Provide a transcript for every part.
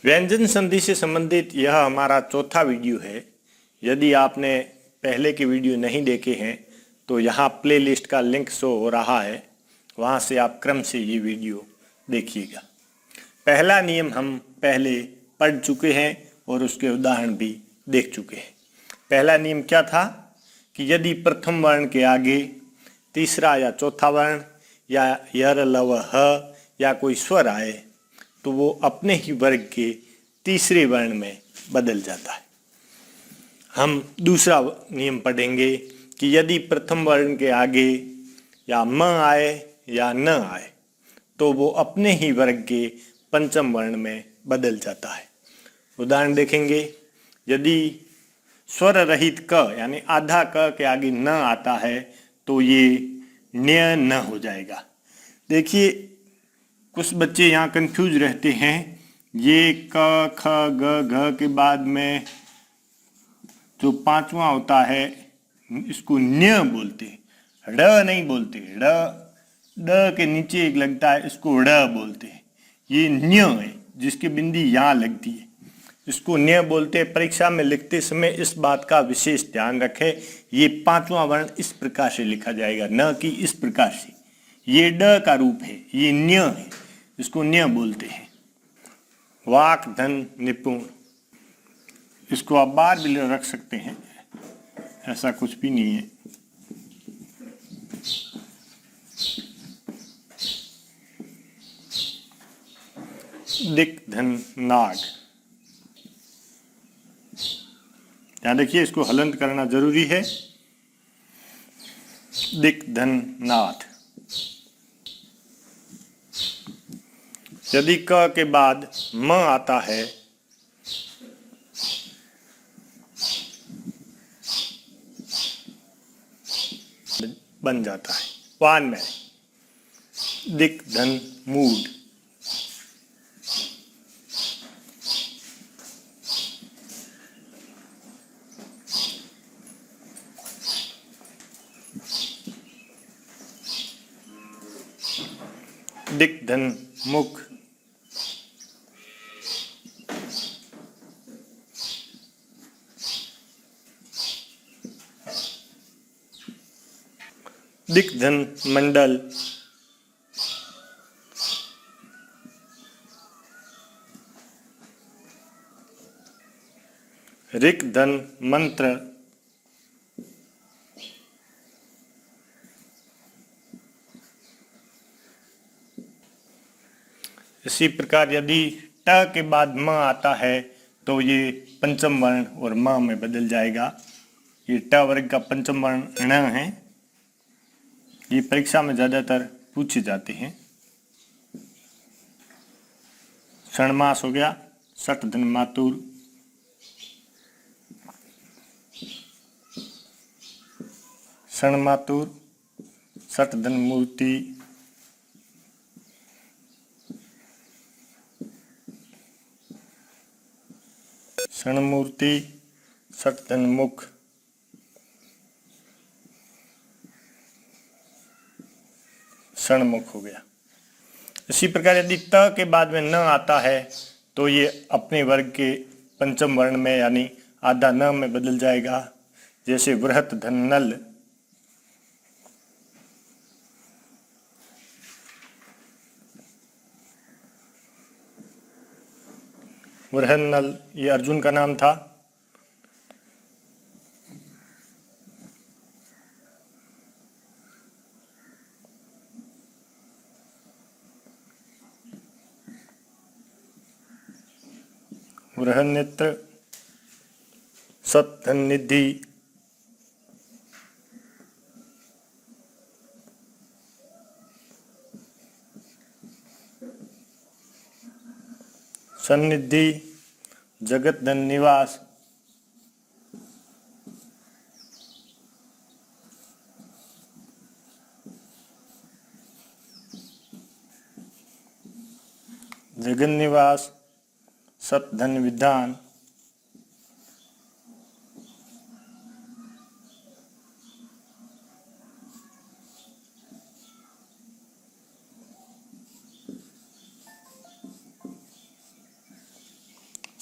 व्यंजन संधि से संबंधित यह हमारा चौथा वीडियो है। यदि आपने पहले के वीडियो नहीं देखे हैं तो यहाँ प्लेलिस्ट का लिंक शो हो रहा है, वहाँ से आप क्रम से ये वीडियो देखिएगा। पहला नियम हम पहले पढ़ चुके हैं और उसके उदाहरण भी देख चुके हैं। पहला नियम क्या था कि यदि प्रथम वर्ण के आगे तीसरा या चौथा वर्ण या यर लव ह या कोई स्वर आए तो वो अपने ही वर्ग के तीसरे वर्ण में बदल जाता है। हम दूसरा नियम पढ़ेंगे कि यदि प्रथम वर्ण के आगे या म आए या न आए तो वो अपने ही वर्ग के पंचम वर्ण में बदल जाता है। उदाहरण देखेंगे। यदि स्वर रहित क यानी आधा क के आगे न आता है तो ये न्य न हो जाएगा। देखिए, कुछ बच्चे यहाँ कंफ्यूज रहते हैं। ये क ख ग घ के बाद में जो पांचवा होता है इसको न्य बोलते हैं, ड़ नहीं बोलते। ड के नीचे एक लगता है, इसको ड़ बोलते हैं। ये न्य है जिसकी बिंदी यहाँ लगती है, इसको न्य बोलते हैं। परीक्षा में लिखते समय इस बात का विशेष ध्यान रखें। ये पांचवा वर्ण इस प्रकार से लिखा जाएगा, न कि इस प्रकार से। ये ड का रूप है, ये न्य है, इसको न्य बोलते हैं। वाक धन निपुण, इसको आप बाहर भी रख सकते हैं, ऐसा कुछ भी नहीं है। दिक धन नाग, ध्यान देखिए, इसको हलंत करना जरूरी है। दिक धन नाथ। यदि क के बाद म आता है बन जाता है वान में। दिक धन मूड, दिक धन मुख, दिक धन मंडल, ऋक धन मंत्र, इसी प्रकार यदि ट के बाद म आता है तो ये पंचम वर्ण और म में बदल जाएगा। ये ट वर्ग का पंचम वर्ण ण है। ये परीक्षा में ज्यादातर पूछे जाते हैं। षणमास हो गया। सठ धन मातुर, षण मातुर, सठ धन मूर्ति, षण मूर्ति, सठ धन मुख, षणमुख हो गया। इसी प्रकार यदि त के बाद में न आता है तो ये अपने वर्ग के पंचम वर्ण में यानी आधा न में बदल जाएगा। जैसे वृहत धन नल, वृहन नल, ये अर्जुन का नाम था। वृहन नेत्र, सत धन निधि, सन्निधि, जगत धन निवास, जगन निवास, सत धन विधान,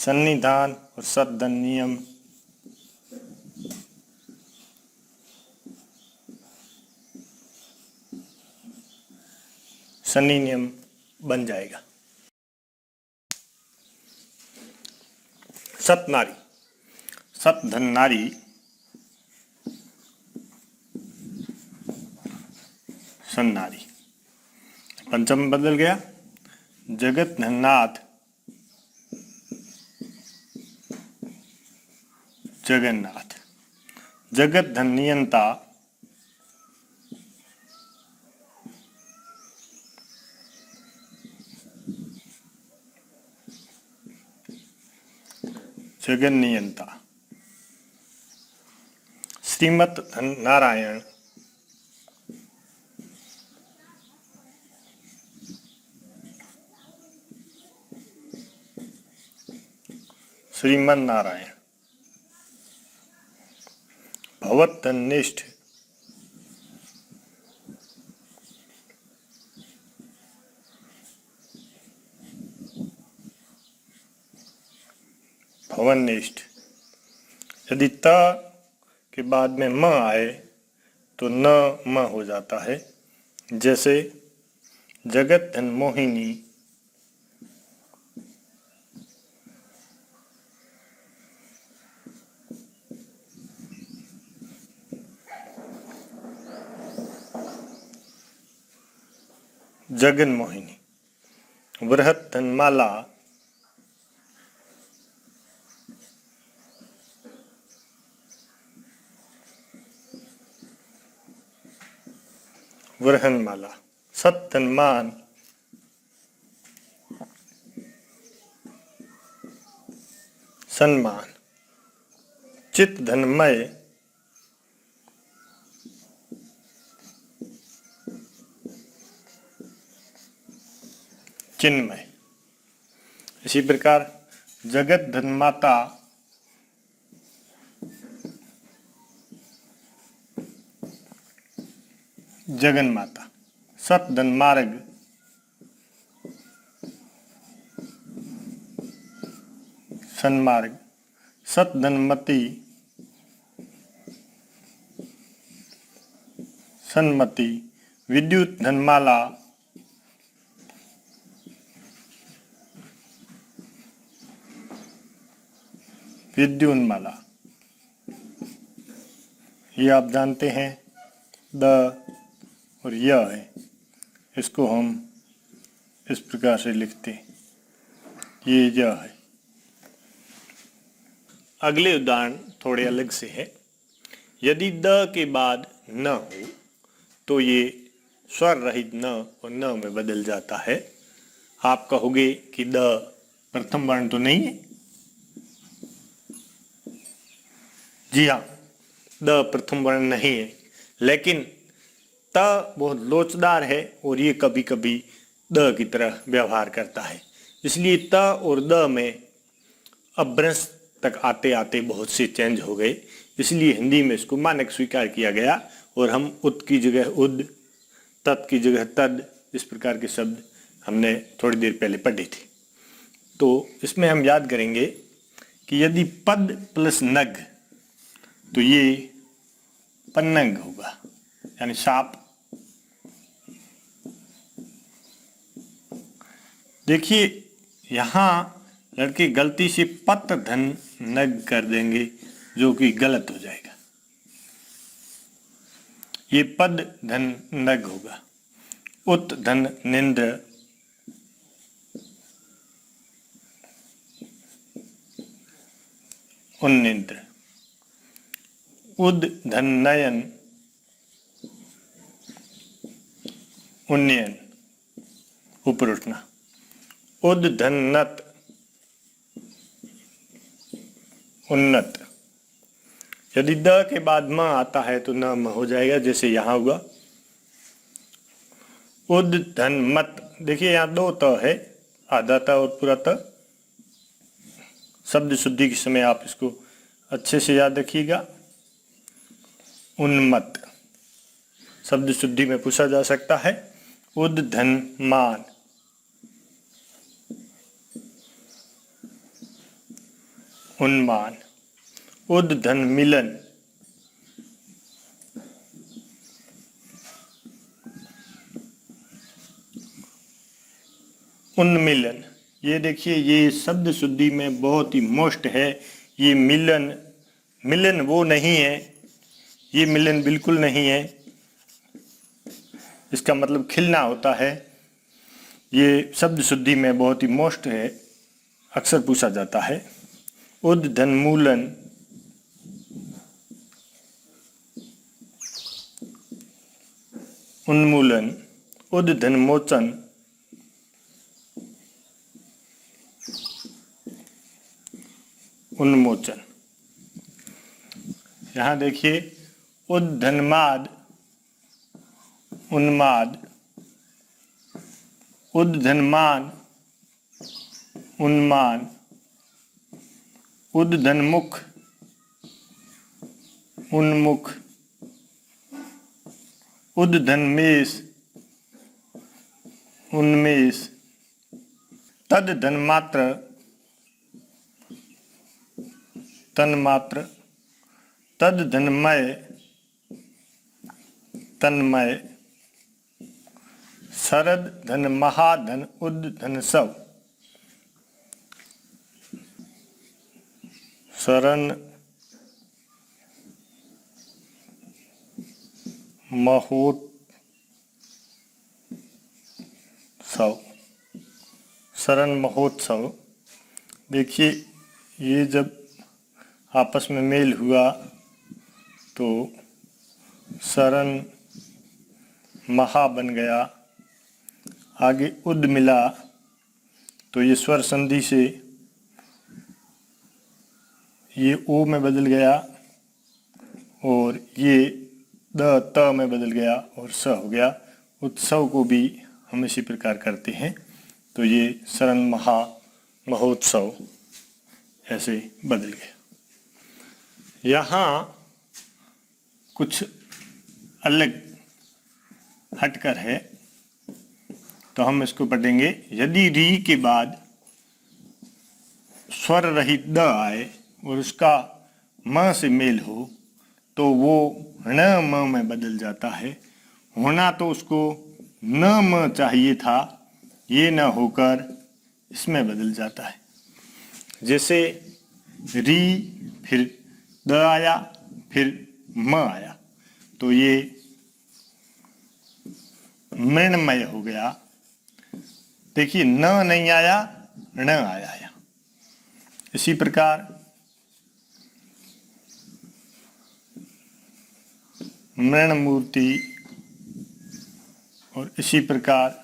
सन्निधान और सद्धन नियम, सन्नी नियम बन जाएगा। सत नारी, सत धन नारी, सन्नारी। पंचम बदल गया, जगत धननाथ, जगन्नाथ। जगत धन नियंता, जगन नियंता। श्रीमत धन नारायण, श्रीमन नारायण। भवत धन निष्ठ, भवन निष्ठ। यदि त के बाद में म आए तो न म हो जाता है। जैसे जगत धन मोहिनी, जगन मोहिनी। बृहत धन माला, वरहनमाला। सत धन मान, सम्मान। चित धनमय, चिन्मय। इसी प्रकार जगत धन माता, जगन माता। सत धन मार्ग, सन्मार्ग। सत धन मति, सन्मति। विद्युत धन माला, विद्युन्माला। ये आप जानते हैं द और य है, इसको हम इस प्रकार से लिखते हैं, ये य है। अगले उदाहरण थोड़े अलग से है। यदि द के बाद न हो तो ये स्वर रहित न और न में बदल जाता है। आप कहोगे कि द प्रथम वर्ण तो नहीं है। जी हाँ, द प्रथम वर्ण नहीं है, लेकिन त बहुत लोचदार है और ये कभी कभी द की तरह व्यवहार करता है। इसलिए त और द में अपभ्रंश तक आते आते बहुत से चेंज हो गए। इसलिए हिंदी में इसको मानक स्वीकार किया गया और हम उत की जगह उद, तत् की जगह तद, इस प्रकार के शब्द हमने थोड़ी देर पहले पढ़े थे। तो इसमें हम याद करेंगे कि यदि पद प्लस नग तो ये पन्नग होगा, यानी साप। देखिए यहाँ लड़के गलती से पत धन नग कर देंगे, जो कि गलत हो जाएगा। ये पद धन नग होगा। उत धन निंद्र, उन्निंद्र। उद धन नयन, उन्नयन, ऊपर उठना। उद धन नत, उन्नत। यदि द के बाद म आता है तो न म हो जाएगा, जैसे यहां हुआ। उद धन मत, देखिए यहाँ दो त है, आधा त और पूरा त। शब्द शुद्धि के समय आप इसको अच्छे से याद रखिएगा। उन्मत शब्द शुद्धि में पूछा जा सकता है। उद धन मान, उन्मान, उद धन मिलन, उन्मिलन। ये देखिए, ये शब्द शुद्धि में बहुत ही मोस्ट है। ये मिलन, मिलन वो नहीं है, ये मिलन बिल्कुल नहीं है। इसका मतलब खिलना होता है। ये शब्द शुद्धि में बहुत ही मोस्ट है, अक्सर पूछा जाता है। उद्धन्मूलन, उन्मूलन, उद्धन्मोचन, उन्मोचन। यहाँ देखिए, उद्धन्माद, उन्माद, उद्धन्मान, उन्मान, उद्धन्मुख, उन्मुख, उद्धन्मेष, उन्मेष, तद्धन्मात्र, तन्मात्र, तद्धन्मय, तन्मय, शरद धन महाधन उद धन सव, शरण महोत्सव, शरण महोत्सव। देखिए, ये जब आपस में मेल हुआ तो शरण महा बन गया, आगे उद मिला तो ये स्वर संधि से ये ओ में बदल गया और ये द त में बदल गया और स हो गया। उत्सव को भी हम इसी प्रकार करते हैं, तो ये शरण महा महोत्सव ऐसे बदल गया। यहाँ कुछ अलग हटकर है, तो हम इसको पढ़ेंगे। यदि री के बाद स्वर रहित द आए और उसका म से मेल हो तो वो न म में बदल जाता है। होना तो उसको न म चाहिए था, ये न होकर इसमें बदल जाता है। जैसे री फिर द आया फिर म आया तो ये मृणमय हो गया। देखिए, न नहीं आया, न आया। इसी प्रकार मृण मूर्ति और इसी प्रकार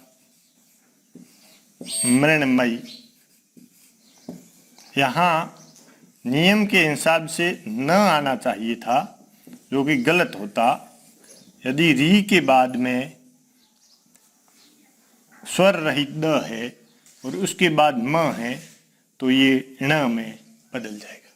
मृणमयी। यहाँ नियम के हिसाब से न आना चाहिए था, जो कि गलत होता। यदि री के बाद में स्वर रहित द है और उसके बाद म है तो ये ण में बदल जाएगा।